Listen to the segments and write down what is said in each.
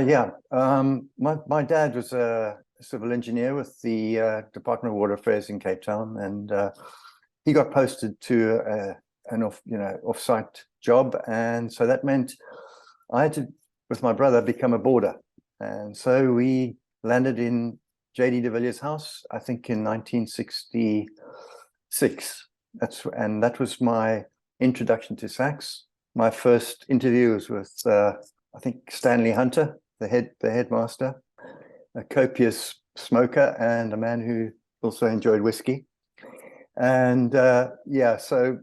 Yeah. My dad was a civil engineer with the Department of Water Affairs in Cape Town, and he got posted to an off-site job, and so that meant I had to, with my brother, become a boarder, and so we landed in J.D. de Villiers' house, I think in 1966. That was my introduction to SACS. My first interview was with I think Stanley Hunter, the headmaster, a copious smoker and a man who also enjoyed whiskey. And yeah, so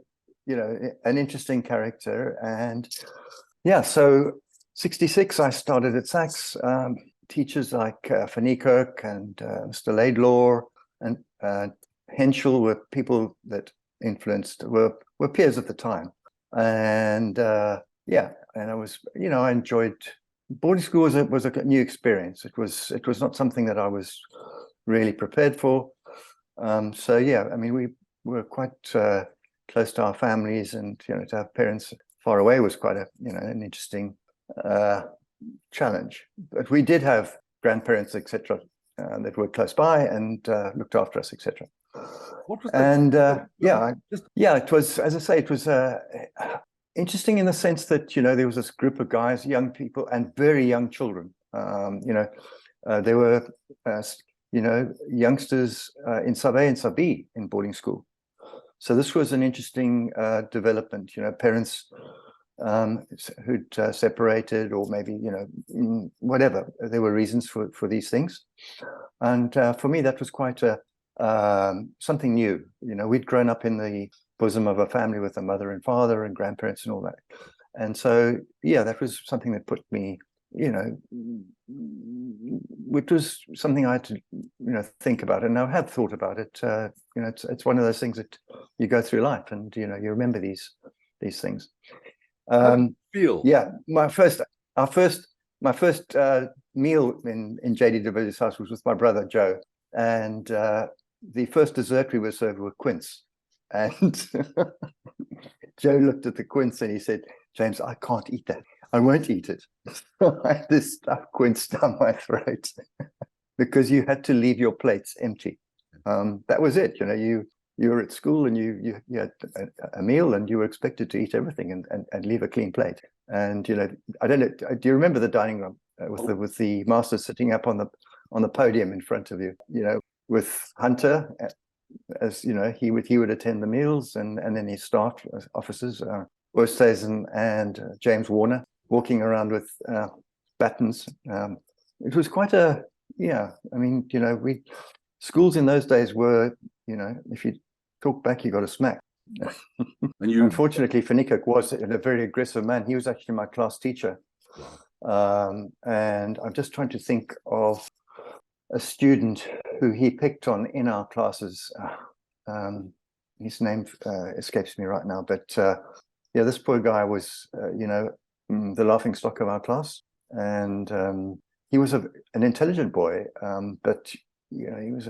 an interesting character. And yeah, so 66 I started at SACS. Teachers like Fanny Kirk and Mr. Laidlaw and Henschel were people that influenced, were peers at the time. And yeah, and I enjoyed boarding school. Was a new experience. It was not something that I was really prepared for. So yeah, I mean, we were quite close to our families, and to have parents far away was quite an interesting challenge. But we did have grandparents, etc., that were close by and looked after us, etc. What was that? And it was, as I say, it was interesting in the sense that there was this group of guys, young people, and very young children. There were youngsters in Sub A and Sub B in boarding school. So this was an interesting development. Parents who'd separated, or maybe whatever. There were reasons for these things, and for me that was quite something new. We'd grown up in the bosom of a family with a mother and father and grandparents and all that, and so yeah, that was something that put me, which was something I had to think about, and I had thought about it. It's one of those things that you go through life, and you remember these things. Yeah, my first meal in J.D. de Villiers' house was with my brother Joe, and the first dessert we were served were quince, and Joe looked at the quince and he said, "James, I can't eat that. I won't eat it." So I had this stuffed quince down my throat because you had to leave your plates empty. That was it. You were at school and you had a meal, and you were expected to eat everything and leave a clean plate. And I don't know. Do you remember the dining room with the master sitting up on the podium in front of you? With Hunter, as he would attend the meals, and then his staff officers, Oosthuizen and James Warner, walking around with batons. It was quite a I mean, schools in those days were, if you talk back, you got a smack. And unfortunately, Fanikak was a very aggressive man. He was actually my class teacher. And I'm just trying to think of a student who he picked on in our classes. His name escapes me right now, but yeah, this poor guy was the laughing stock of our class, and he was an intelligent boy, but he was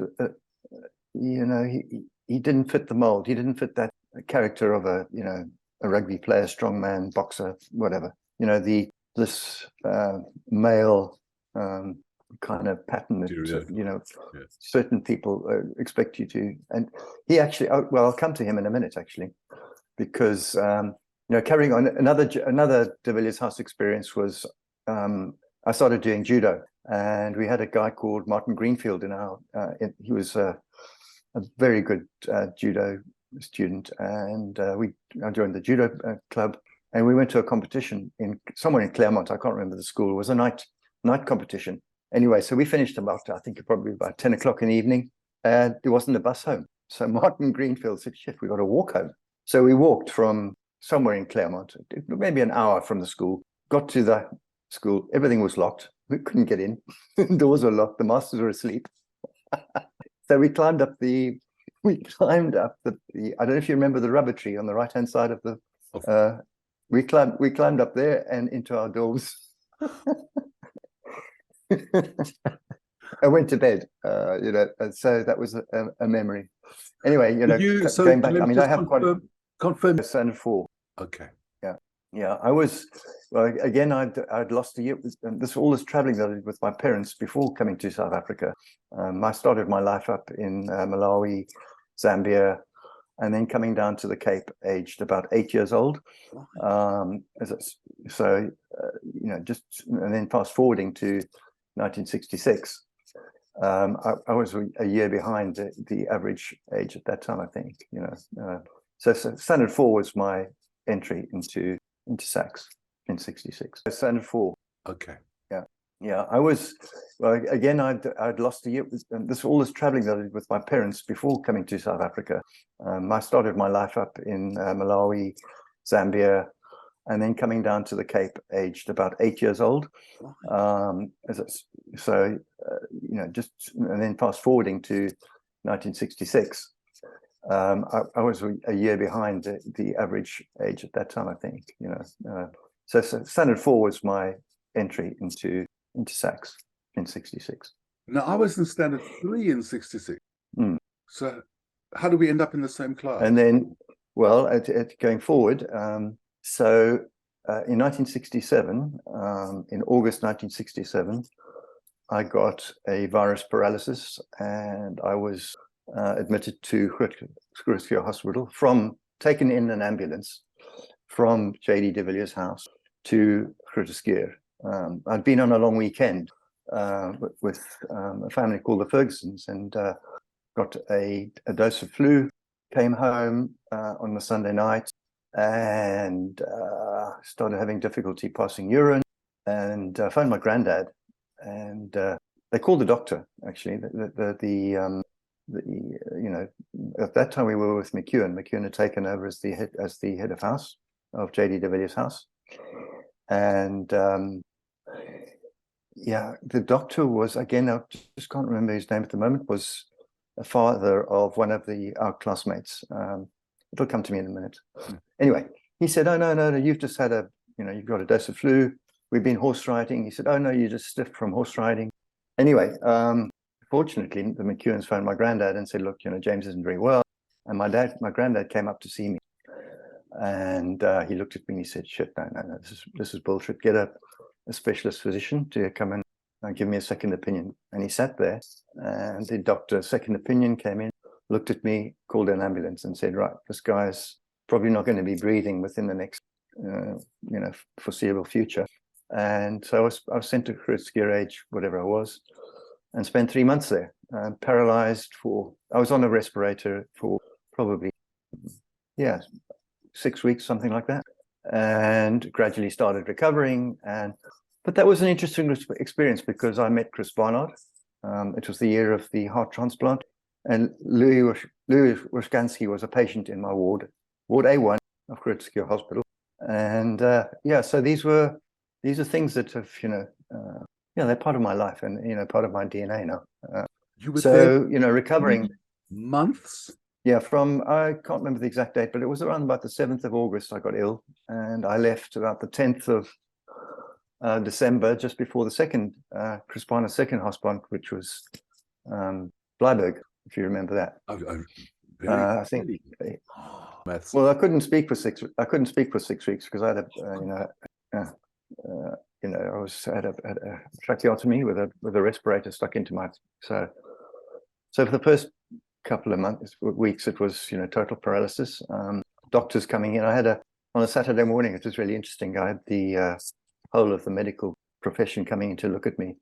he didn't fit the mold. He didn't fit that character of a rugby player, strongman, boxer, whatever. This male kind of pattern that certain people expect you to. And he actually, well, I'll come to him in a minute actually, because carrying on another de Villiers house experience was I started doing judo, and we had a guy called Martin Greenfield in our he was a very good judo student, and I joined the judo club, and we went to a competition somewhere in Claremont. I can't remember the school. It was a night competition. Anyway, so we finished about, I think probably about 10 o'clock in the evening, and there wasn't a bus home. So Martin Greenfield said, "Shit, we got to walk home." So we walked from somewhere in Claremont, maybe an hour from the school, got to the school, everything was locked. We couldn't get in. The doors were locked, the masters were asleep. So we climbed up the I don't know if you remember the rubber tree on the right-hand side of the, we climbed up there and into our dorms. I went to bed, and so that was a memory. Anyway, going back, I mean, I have quite confirm. son 4. Okay. Yeah. Yeah, well, again, I'd lost a year. All this traveling that I did with my parents before coming to South Africa. I started my life up in Malawi, Zambia, and then coming down to the Cape aged about 8 years old. And then fast forwarding to 1966. I was a year behind the average age at that time, I think. So Standard 4 was my entry into SACS in 66. Standard 4. Okay. Yeah, well, again, I'd lost a year. All this traveling that I did with my parents before coming to South Africa. I started my life up in Malawi, Zambia, and then coming down to the Cape aged about 8 years old. And then fast forwarding to 1966. I was a year behind the average age at that time, I think. So Standard 4 was my entry into SACS in 66. Now, I was in Standard 3 in 66. So how do we end up in the same class? And then, well, going forward, so in 1967, in August 1967, I got a virus paralysis, and I was admitted to Groote Schuur Hospital, taken in an ambulance from J.D. de Villiers' house to Groote Schuur. I'd been on a long weekend with a family called the Fergusons, and got a dose of flu, came home on the Sunday night, and started having difficulty passing urine, and phoned my granddad, and they called the doctor. Actually, at that time we were with McEwen. McEwen had taken over as the head of house of J.D. de Villiers' house, and the doctor was, again, I just can't remember his name at the moment, was a father of one of our classmates. It'll come to me in a minute. Anyway, he said, "Oh, no, you've just had you've got a dose of flu. We've been horse riding." He said, "Oh, no, you're just stiff from horse riding." Anyway, fortunately, the McEwens phoned my granddad and said, "Look, James isn't very well." And my granddad came up to see me, and he looked at me and he said, "Shit, no, this is bullshit. Get a specialist physician to come in and give me a second opinion." And he sat there, and the doctor's second opinion came in, looked at me, called an ambulance, and said, "Right, this guy's probably not going to be breathing within the next foreseeable future." And so I was sent to Groote Schuur age, whatever I was, and spent 3 months there, paralyzed I was on a respirator for probably 6 weeks, something like that, and gradually started recovering. But that was an interesting experience because I met Chris Barnard. It was the year of the heart transplant, and Louis Washkansky was a patient in my ward A1 of Groote Schuur Hospital. And so these are things that have, they're part of my life and, part of my DNA now. You were there recovering months? Yeah, I can't remember the exact date, but it was around about the 7th of August I got ill, and I left about the 10th of December, just before the second Chris Barnard's second hospital, which was Bleiburg, if you remember that. I think. Well, I couldn't speak for 6 weeks because I had had a tracheotomy with a respirator stuck into my. So for the first couple of weeks, it was total paralysis. Doctors coming in. I had on a Saturday morning. It was really interesting. I had the whole of the medical profession coming in to look at me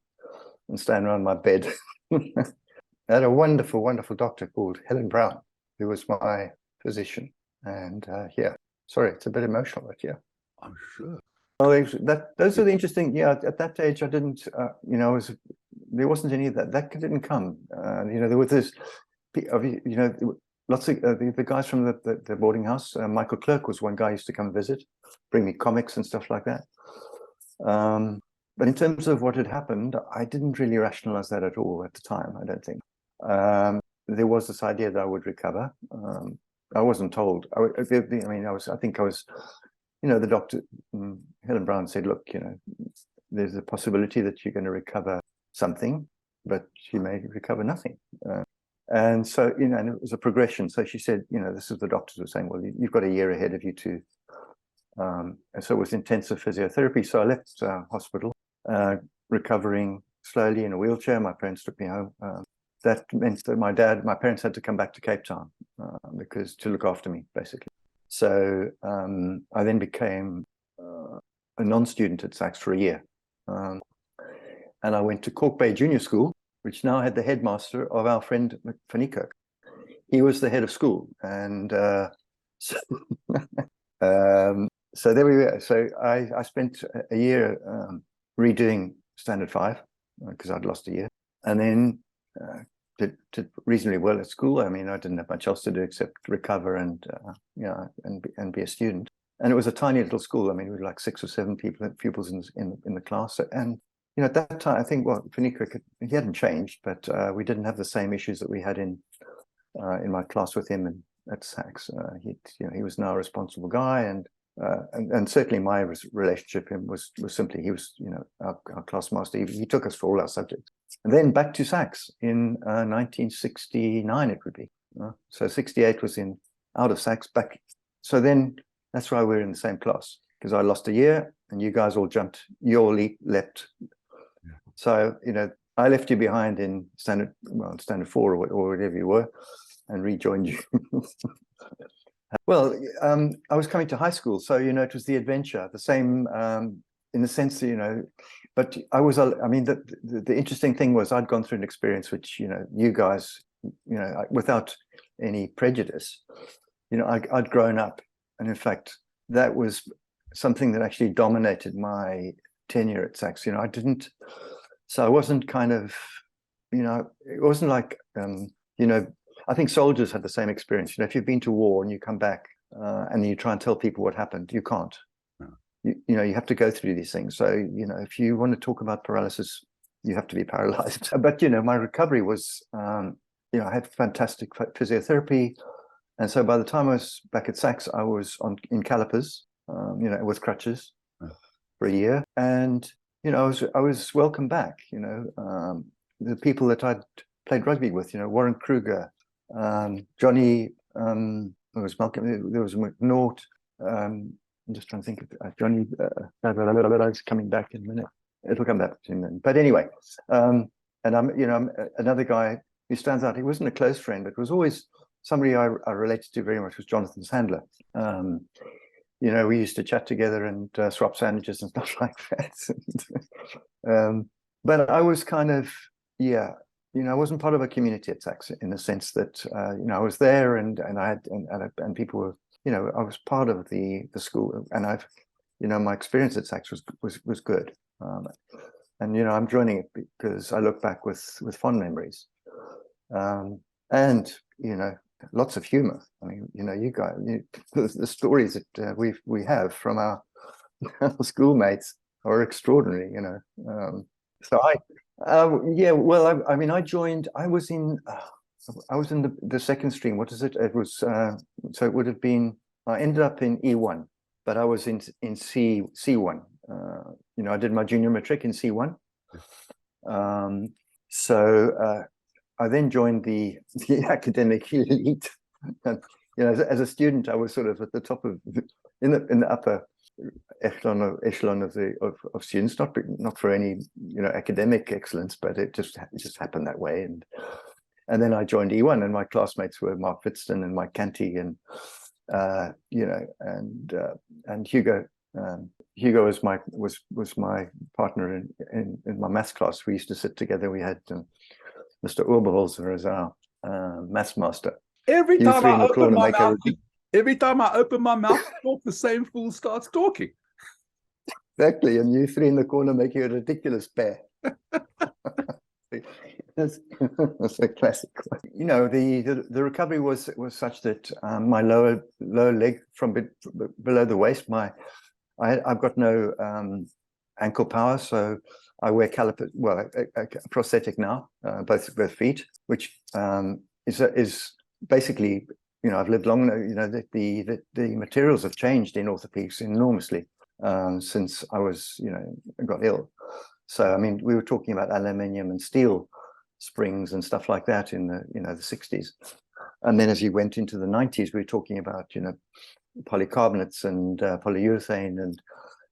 and stand around my bed. I had a wonderful, wonderful doctor called Helen Brown, who was my physician. And sorry, it's a bit emotional, but yeah. I'm sure. Well, those are the interesting. Yeah, at that age, I didn't. There wasn't any of that. That didn't come. There was this. Lots of the guys from the boarding house. Michael Clerk was one guy who used to come visit, bring me comics and stuff like that. But in terms of what had happened, I didn't really rationalize that at all at the time. I don't think. There was this idea that I would recover. I wasn't told. I think I was. The doctor, Helen Brown, said, "Look, there's a possibility that you're going to recover something, but you may recover nothing." And so, and it was a progression. So she said, this is the doctors were saying, "Well, you've got a year ahead of you to And so it was intensive physiotherapy. So I left hospital, recovering slowly in a wheelchair. My parents took me home. That meant that my parents had to come back to Cape Town because to look after me, basically. So I then became a non-student at SACS for a year. And I went to Cork Bay Junior School, which now had the headmaster of our friend Van Kirk. He was the head of school. And so, so there we were. So I spent a year redoing Standard 5 because I'd lost a year. And then did reasonably well at school. I mean, I didn't have much else to do except recover and and be a student. And it was a tiny little school. I mean, we were like 6 or 7 pupils in the class. And at that time, I think he hadn't changed, but we didn't have the same issues that we had in my class with him at SACS. He was now a responsible guy, and certainly my relationship with him was simply he was our class master. He took us for all our subjects. And then back to SACS in 1969 it would be. So 68 was out of SACS back. So then that's why we're in the same class, because I lost a year and you guys all jumped. You all leapt. Yeah. So I left you behind in standard 4 or whatever you were, and rejoined you. Well, I was coming to high school, so it was the adventure, the same in the sense that, but I was. I mean, the interesting thing was I'd gone through an experience which you guys, without any prejudice, I'd grown up, and in fact that was something that actually dominated my tenure at SACS. I didn't, so I wasn't kind of, it wasn't like I think soldiers had the same experience. If you've been to war and you come back and you try and tell people what happened, you can't. No. You have to go through these things. So, if you want to talk about paralysis, you have to be paralyzed. But, my recovery was, I had fantastic physiotherapy. And so by the time I was back at SACS, I was in calipers, with crutches for a year. And, I was welcome back. The people that I'd played rugby with, Warren Kruger, Johnny, there was Malcolm, there was McNaught. I'm just trying to think of Johnny. It's coming back in a minute. It'll come back in a minute. But anyway, and I'm another guy who stands out. He wasn't a close friend, but was always somebody I related to very much. Was Jonathan Sandler. We used to chat together and swap sandwiches and stuff like that. But I was kind of, I wasn't part of a community at SACS in the sense that I was there and I had and people were, I was part of the school, and I've, my experience at SACS was good, and I'm joining it because I look back with fond memories, and lots of humor. I mean, you guys, the stories that we have from our schoolmates are extraordinary. So I joined. I was in the second stream. What is it? It was so it would have been. I ended up in E1, but I was in C1. I did my junior matric in C1. So I then joined the academic elite. And, as a student, I was sort of at the top of in the upper echelon of students, not for any academic excellence, but it just happened that way. And then I joined E1, and my classmates were Mark Fittston and Mike Canty and Hugo. Hugo was my partner in my maths class. We used to sit together. We had Mr. Oberholzer as our maths master. Every time I open my mouth, the same fool starts talking. Exactly, and you three in the corner make you a ridiculous pair. That's a classic one. The recovery was such that my lower leg from below the waist, I've got no ankle power, so I wear calipers. Well, a prosthetic now, both feet, which is basically, I've lived long. The materials have changed in orthopedics enormously since I was, got ill. So I mean, we were talking about aluminium and steel springs and stuff like that in the the 60s, and then as you went into the 90s, we were talking about polycarbonates and polyurethane, and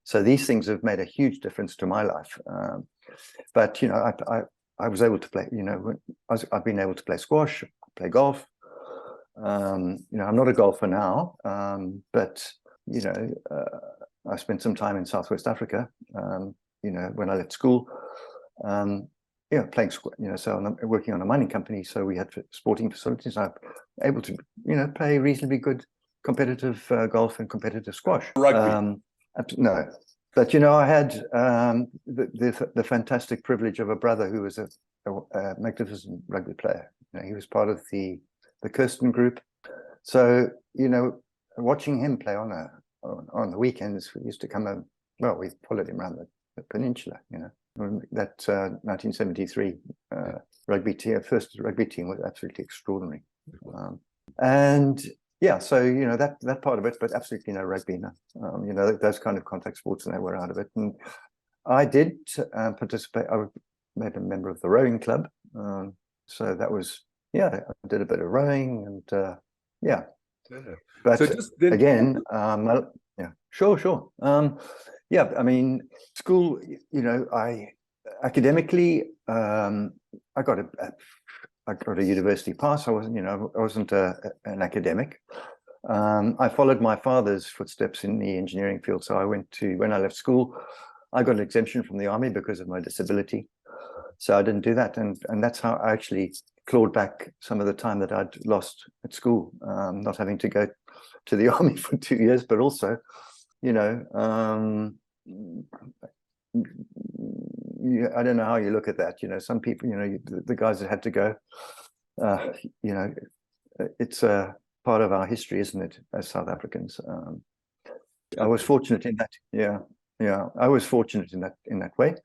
so these things have made a huge difference to my life. But you know, I was able to play. You know, I've been able to play squash, play golf. You know, I'm not a golfer now, but you know, I spent some time in Southwest Africa. You know, when I left school. Yeah, playing, you know, so I'm working on a mining company, so we had sporting facilities. I'm able to, you know, play reasonably good competitive golf and competitive squash. Rugby. No, but you know, I had the fantastic privilege of a brother who was a magnificent rugby player. You know, he was part of the Kirsten group. So you know, watching him play on the weekends, we used to come home. Well, we followed him around the peninsula. You know. That 1973 rugby team, first rugby team, was absolutely extraordinary, and yeah, so you know that part of it, but absolutely no rugby. No, you know, those kind of contact sports, and they were out of it. And I did participate. I was made a member of the rowing club, so that was, yeah, I did a bit of rowing, and yeah. But so just then, again, yeah, sure. Yeah, I mean, school, you know, academically, I got a university pass. I wasn't, you know, I wasn't an academic. I followed my father's footsteps in the engineering field. So when I left school, I got an exemption from the army because of my disability. So I didn't do that. And that's how I actually clawed back some of the time that I'd lost at school, not having to go to the army for 2 years, but also, you know, I don't know how you look at that. You know, some people, you know, the guys that had to go, you know, it's a part of our history, isn't it, as South Africans? I was fortunate in that. Yeah, I was fortunate in that way.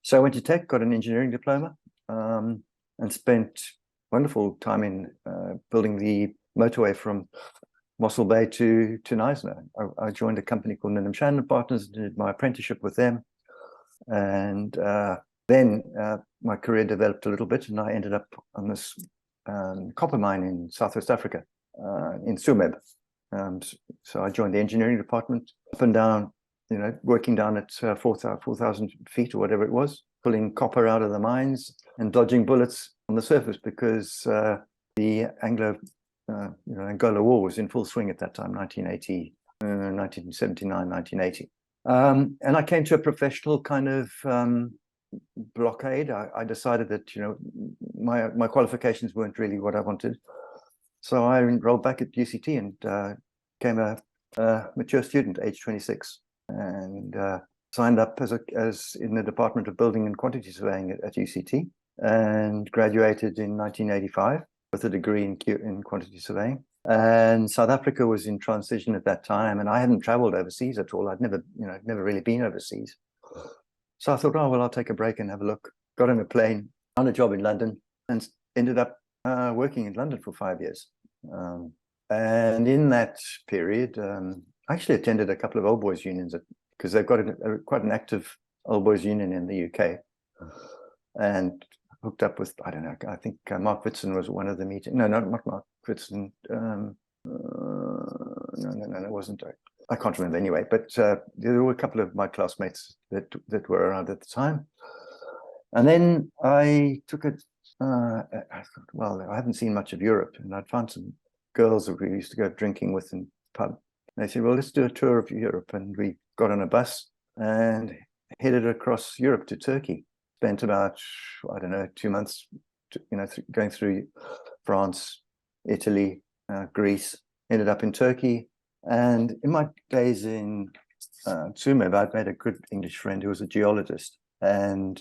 So I went to Tech, got an engineering diploma, and spent wonderful time in building the motorway from Mossel Bay to Knysna. I joined a company called Ninham Shannon Partners, did my apprenticeship with them. And then my career developed a little bit, and I ended up on this copper mine in Southwest Africa, in Tsumeb. So I joined the engineering department, up and down, you know, working down at 4,000 feet or whatever it was, pulling copper out of the mines and dodging bullets on the surface, because the Angola War was in full swing at that time, 1979, 1980. And I came to a professional kind of blockade. I decided that, you know, my qualifications weren't really what I wanted. So I enrolled back at UCT and became a mature student, age 26, and signed up as in the Department of Building and Quantity Surveying at UCT, and graduated in 1985 with a degree in quantity surveying. And South Africa was in transition at that time, and I hadn't traveled overseas at all. I'd never really been overseas. So I thought, oh, well, I'll take a break and have a look. Got on a plane, found a job in London, and ended up working in London for 5 years. And in that period, I actually attended a couple of old boys unions, because they've got quite an active old boys union in the UK. And hooked up with, I don't know, I think Mark Whitson was one of the meetings. No, not Mark Whitson. No, it wasn't. I can't remember anyway, but there were a couple of my classmates that were around at the time. And then I took it, I thought, well, I haven't seen much of Europe, and I'd found some girls that we used to go drinking with in pub. And they said, well, let's do a tour of Europe. And we got on a bus and headed across Europe to Turkey. Spent about, I don't know, 2 months, you know, going through France, Italy, Greece, ended up in Turkey. And in my days in Tsumeb, I'd made a good English friend who was a geologist. And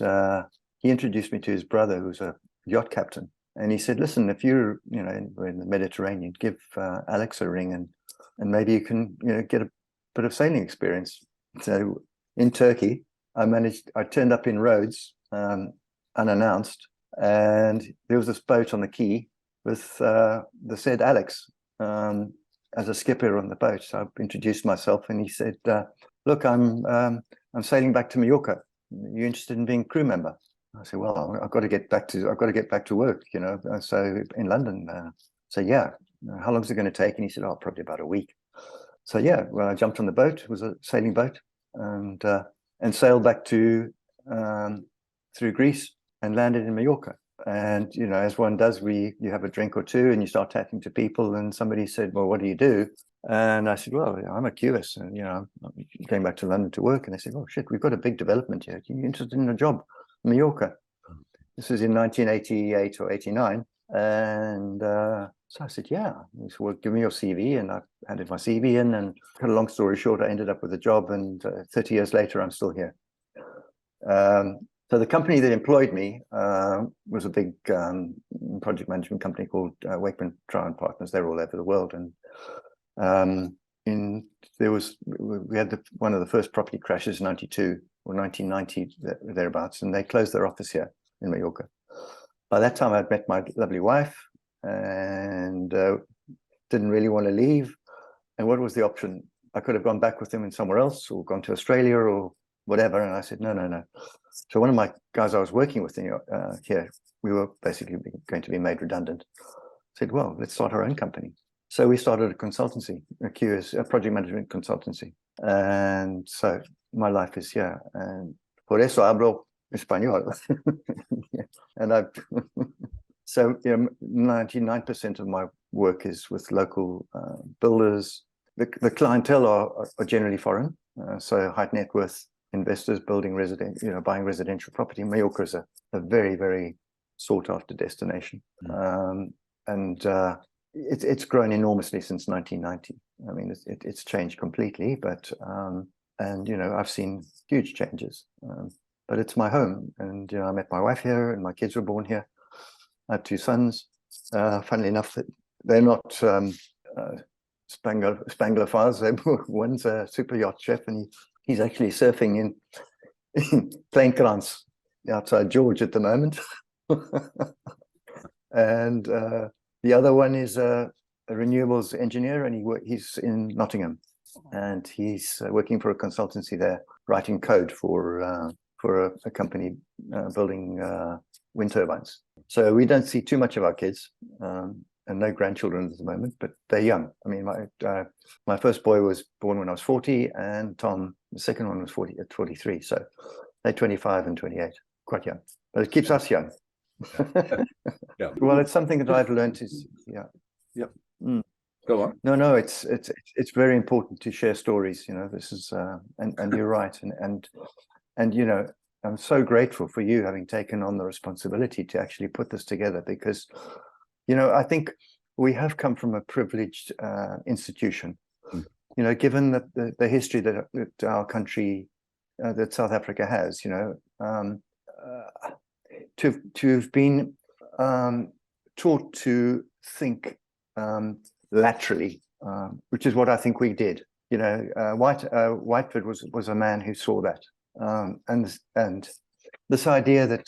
he introduced me to his brother, who was a yacht captain. And he said, listen, if you're, you know, in the Mediterranean, give Alex a ring, and maybe you can, you know, get a bit of sailing experience. So in Turkey, I turned up in Rhodes, unannounced, and there was this boat on the quay with the said Alex as a skipper on the boat. So I introduced myself, and he said, look, I'm sailing back to Mallorca. Are you interested in being a crew member? I said, well, I've got to get back to work, you know. So in London, so yeah, how long is it going to take? And he said, oh, probably about a week. So yeah, well, I jumped on the boat. It was a sailing boat, and sailed back to through Greece and landed in Mallorca. And as one does, you have a drink or two and you start chatting to people. And somebody said, "Well, what do you do?" And I said, "Well, I'm a QS, and I'm going back to London to work." And they said, "Oh shit, we've got a big development here. Are you interested in a job in Mallorca?" This was in 1988 or 89. And so I said, "Yeah." He said, "Well, give me your CV." And I handed my CV in, and cut a long story short, I ended up with a job, and 30 years later, I'm still here. So the company that employed me was a big project management company called Wakeman Trian Partners. They're all over the world. And we had one of the first property crashes in 92 or 1990, thereabouts, and they closed their office here in Mallorca. By that time, I'd met my lovely wife and didn't really want to leave. And what was the option? I could have gone back with them in somewhere else or gone to Australia or whatever. And I said, no. So one of my guys I was working with here, we were basically going to be made redundant. Said, "Well, let's start our own company." So we started a consultancy, a project management consultancy. And so my life is here. And por eso hablo español. And so 99% of my work is with local builders. The clientele are generally foreign, so high net worth investors buying residential property. Mallorca is a very, very sought after destination. And it's grown enormously since 1990. I mean, it's changed completely, but I've seen huge changes. But it's my home, and I met my wife here, and my kids were born here. I have two sons. Funnily enough, they're not Spanglophiles. One's a super yacht chef, and he's actually surfing in Plainkrans outside George at the moment. And the other one is a renewables engineer, and he's in Nottingham, and he's working for a consultancy there, writing code for a company building wind turbines. So we don't see too much of our kids, and no grandchildren at the moment, but they're young. I mean, my first boy was born when I was 40, and Tom, the second one, was 43. So they're 25 and 28, quite young. But it keeps us young. Yeah. Well, it's something that I've learned is, yeah. Yep. Mm. Go on. No, it's very important to share stories. This is, and you're right, and I'm so grateful for you having taken on the responsibility to actually put this together, because I think we have come from a privileged institution. Given that the history that our country, that South Africa has, to have been taught to think laterally, which is what I think we did. Whitefoot was a man who saw that, and this idea that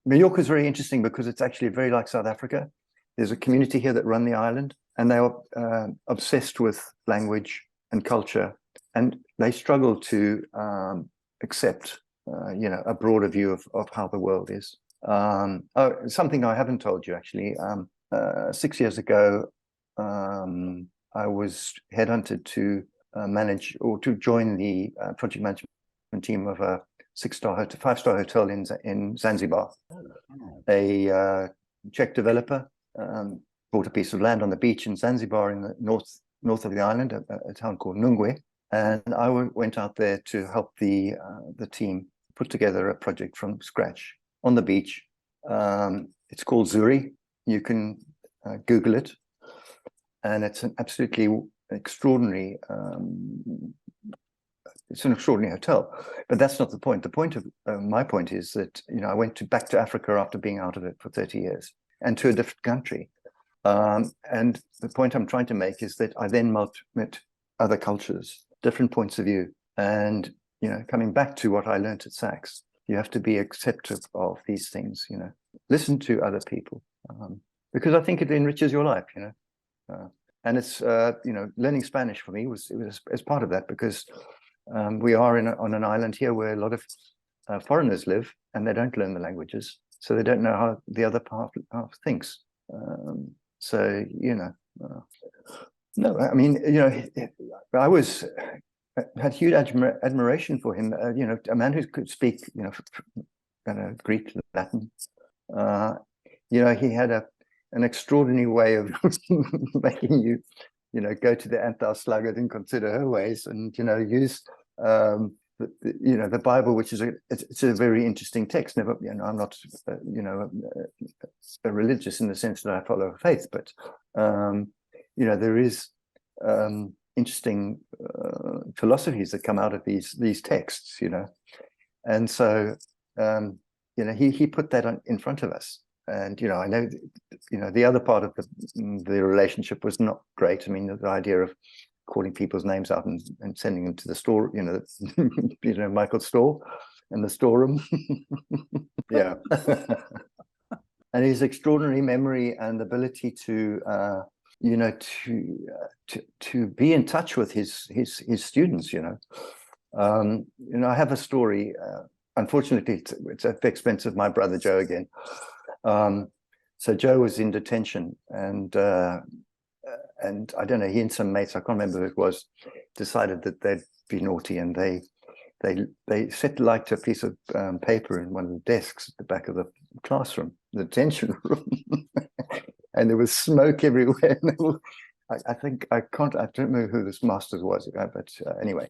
Mallorca is very interesting because it's actually very like South Africa. There's a community here that run the island, and they are obsessed with language and culture, and they struggle to accept a broader view of how the world is. Something I haven't told you, actually. 6 years ago, I was headhunted to manage or to join the project management team of a five-star hotel in Zanzibar. A Czech developer bought a piece of land on the beach in Zanzibar in the north of the island, a town called Nungwe, and I went out there to help the team put together a project from scratch on the beach. It's called Zuri. You can Google it, and it's an absolutely extraordinary. It's an extraordinary hotel, but that's not the point. The point of my point is that I went back to Africa after being out of it for 30 years, and to a different country. And the point I'm trying to make is that I then met other cultures, different points of view, and coming back to what I learned at SACS, you have to be acceptive of these things. Listen to other people, because I think it enriches your life. And it's learning Spanish for me was as part of that, because we are on an island here where a lot of foreigners live, and they don't learn the languages, so they don't know how the other half thinks. So No, I mean, I had huge admiration for him. A man who could speak, Greek, Latin. He had an extraordinary way of making you, go to the ant thou sluggard and consider her ways, and use the Bible, which is it's a very interesting text. Never, I'm not a religious in the sense that I follow faith, but there is interesting philosophies that come out of these texts, and so he put that in front of us. And I know the other part of the relationship was not great. I mean, the idea of calling people's names out and sending them to the store, Michael's store and the storeroom. Yeah. And his extraordinary memory and ability to be in touch with his students. I have a story. Unfortunately, it's at the expense of my brother Joe again. So Joe was in detention, and I don't know, he and some mates, I can't remember who it was, decided that they'd be naughty, and they set light to a piece of paper in one of the desks at the back of the classroom, the detention room, and there was smoke everywhere. And I don't know who this master was, but anyway,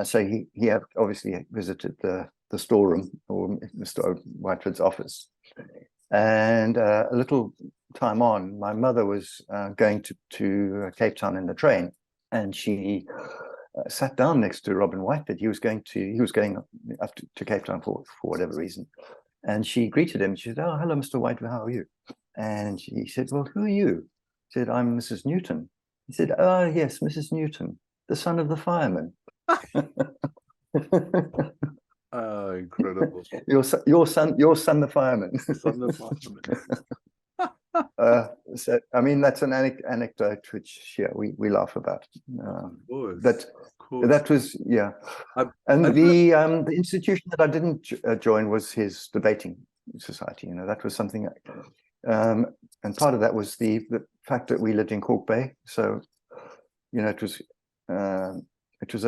so he obviously visited the storeroom, or Mr. Whiteford's office. And a little time on, my mother was going to Cape Town in the train, and she sat down next to Robin Whiteford. He was going up to Cape Town for whatever reason, and she greeted him. She said, "Oh, hello, Mr. Whiteford. How are you?" And he said, "Well, who are you?" He said, "I'm Mrs. Newton." He said, "Oh, yes, Mrs. Newton, the son of the fireman." Oh, incredible! your son, the fireman. Son the fireman. So I mean, that's an anecdote which we laugh about. But that was and the institution that I didn't join was his debating society. That was something, and part of that was the fact that we lived in Cork Bay, so it was a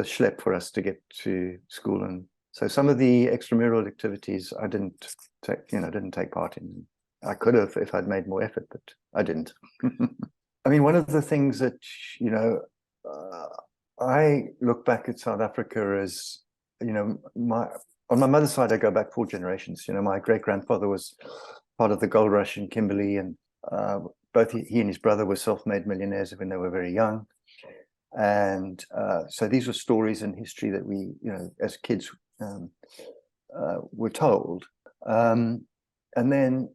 schlep for us to get to school, and so some of the extramural activities I didn't take part in. I could have if I'd made more effort, but I didn't. I mean, one of the things that, I look back at South Africa as, on my mother's side, I go back 4 generations. My great-grandfather was part of the gold rush in Kimberley, and both he and his brother were self-made millionaires when they were very young. And so these were stories and history that we, as kids were told. And then,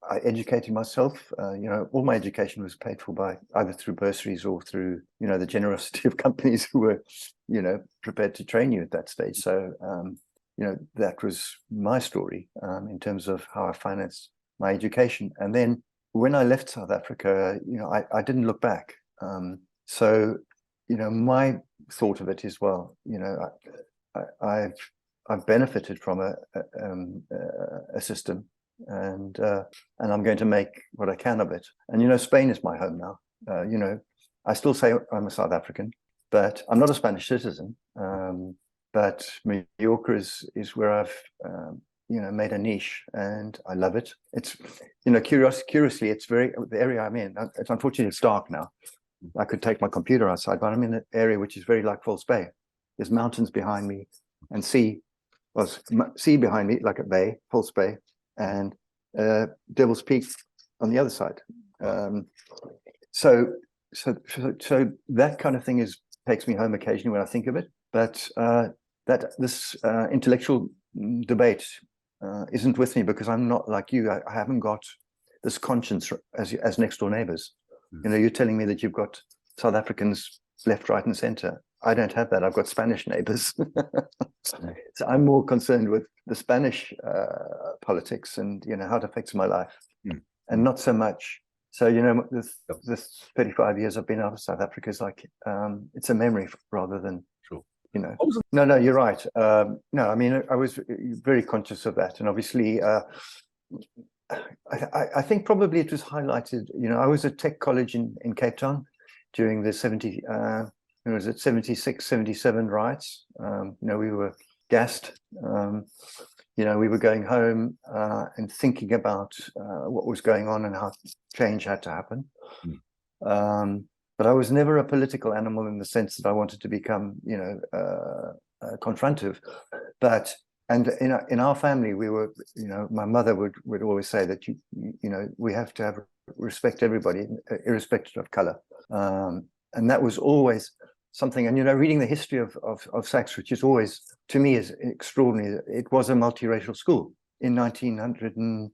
I educated myself. All my education was paid for by either through bursaries or through, the generosity of companies who were, prepared to train you at that stage. So, that was my story in terms of how I financed my education. And then when I left South Africa, I didn't look back. So, my thought of it is, well, I've benefited from a system, and I'm going to make what I can of it. And Spain is my home now. I still say I'm a South African, but I'm not a Spanish citizen. But Mallorca is where I've made a niche, and I love it. It's curiously, it's the area I'm in. It's unfortunately it's dark now. I could take my computer outside, but I'm in an area which is very like False Bay. There's mountains behind me, and sea behind me, like a bay, False Bay, and Devil's Peak on the other side. So that kind of thing takes me home occasionally when I think of it. But that this intellectual debate isn't with me, because I'm not like you. I haven't got this conscience as next door neighbors. You're telling me that you've got South Africans left, right, and center. I don't have that. I've got Spanish neighbors. So I'm more concerned with the Spanish politics and how it affects my life, and not so much. So this 35 years I've been out of South Africa is like it's a memory rather than No, you're right. No, I mean, I was very conscious of that, and obviously, I think probably it was highlighted. I was at Tech College in Cape Town, during the 76, 77 riots. We were gassed. We were going home and thinking about what was going on and how change had to happen. But I was never a political animal in the sense that I wanted to become, confrontive. But in our family, we were, my mother would always say that we have to have respect everybody, irrespective of color, and that was always something. And reading the history of SACS, which is always, to me, is extraordinary. It was a multiracial school in 1900s.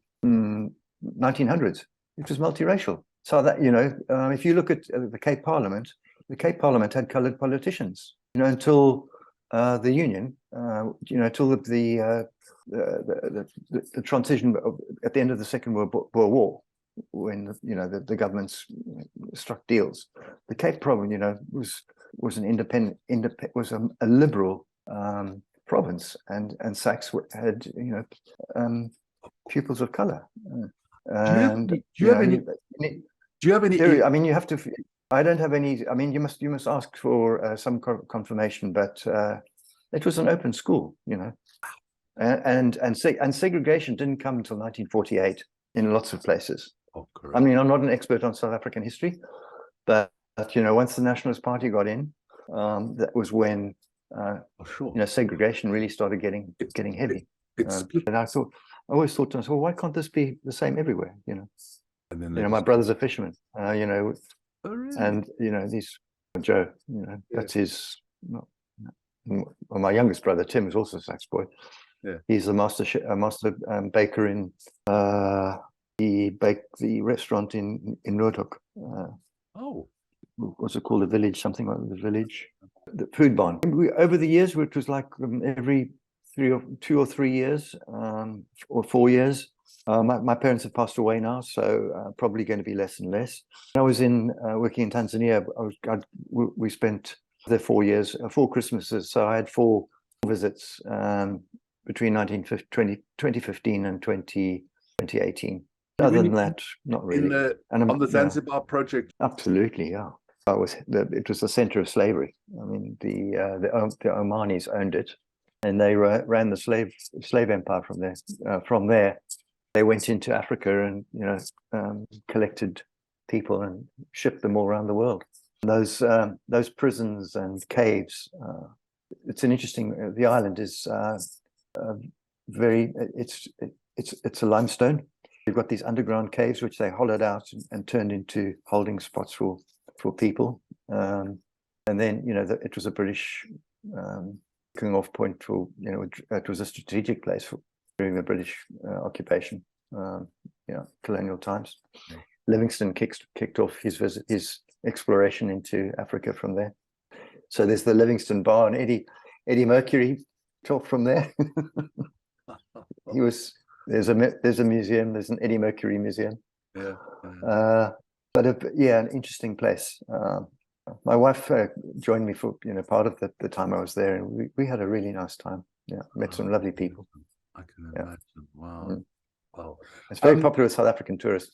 It was multiracial. So that if you look at the Cape Parliament had coloured politicians. Until the Union, until the transition at the end of the Second World War, when the governments struck deals. The Cape Province, was an independent, was a liberal province, and SACS had pupils of colour. Do you have any? I mean, you have to. I don't have any. I mean, you must ask for some confirmation, but it was an open school, and segregation didn't come until 1948 in lots of places. Oh, correct. I mean, I'm not an expert on South African history, but once the Nationalist Party got in, that was when segregation really started getting heavy. And I always thought to myself, well, why can't this be the same everywhere? And then my brother's a fisherman, oh, really? And these Joe, that's his. Well, my youngest brother Tim is also a SACS boy. Yeah, he's a master baker in. He baked the restaurant in Noordhoek. What's it called? The Village, something like the Village, the Food Barn. Over the years, which was like every 2 or 3 years, or 4 years. My parents have passed away now, so probably going to be less and less. When I was working in Tanzania, we spent there 4 years, 4 Christmases. So I had 4 visits between 2015 and 2018. Other than that, not really. On the Zanzibar project, absolutely, yeah. It was the center of slavery. I mean, the Omanis owned it, and they ran the slave empire from there. From there, they went into Africa and collected people and shipped them all around the world. Those prisons and caves. It's an interesting. The island is very. It's a limestone. You've got these underground caves which they hollowed out and turned into holding spots for people. And then it was a British coming off point for it was a strategic place during the British occupation. Colonial times. Yeah. Livingstone kicked off his exploration into Africa from there. So there's the Livingstone Bar, and Eddie Mercury talked from there. There's a museum. There's an Eddie Mercury museum. Yeah. But an interesting place. My wife joined me for part of the time I was there, and we had a really nice time. Yeah, met some lovely people. I can imagine. Wow. Mm. Wow. It's very popular with South African tourists.